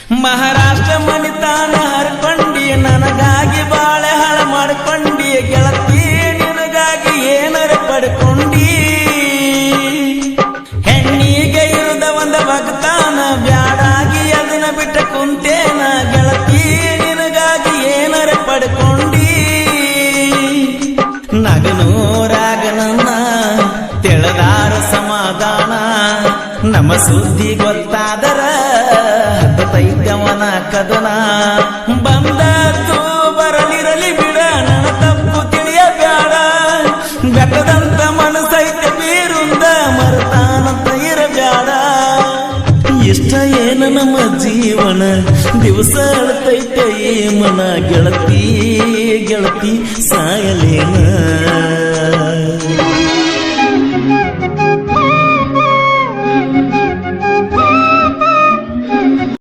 ಮಹಾರಾಷ್ಟ್ರ ಮಣಿತಾನ ಹರ್ಕೊಂಡಿ ನನಗಾಗಿ ಬಾಳೆ ಹಾಳ ಮಾಡ್ಕೊಂಡಿ ಗೆಳತಿ ನಿನಗಾಗಿ ಏನರ ಪಡ್ಕೊಂಡಿ ಹೆಣ್ಣಿಗೆ ಇರುದ ಒಂದ ಭಕ್ತಾನ ಬ್ಯಾಡಾಗಿ ಅದನ್ನ ಬಿಟ್ಟ ಕುಂತೇನ ಗೆಳತಿ ನಿನಗಾಗಿ ಏನರ ಪಡ್ಕೊಂಡಿ ನಗನೂರಾಗನನ್ನ ತೆಳದಾರ ಸಮಾಧಾನ ನಮ್ಮ ಸುದ್ದಿ ಗೊತ್ತಾದರ ತೈತ್ಯವನ ಕದನ ಬಂದದ್ದು ಬರಲಿರಲಿ ಬಿಡ ನನ್ನ ತಪ್ಪು ತಿಳಿಯಬ್ಯಾಡ ಬೆಟ್ಟದಂತ ಮನಸೈತ ಬೀರುಂದ ಮರತಾನಂತ ಇರಬ್ಯಾಡ ಇಷ್ಟ ಏನ ನಮ್ಮ ಜೀವನ ದಿವಸ ಅಳ್ತೈತೆ ಈ ಮನ ಗೆಳತಿ ಗೆಳತಿ ಸಾಯಲೇನ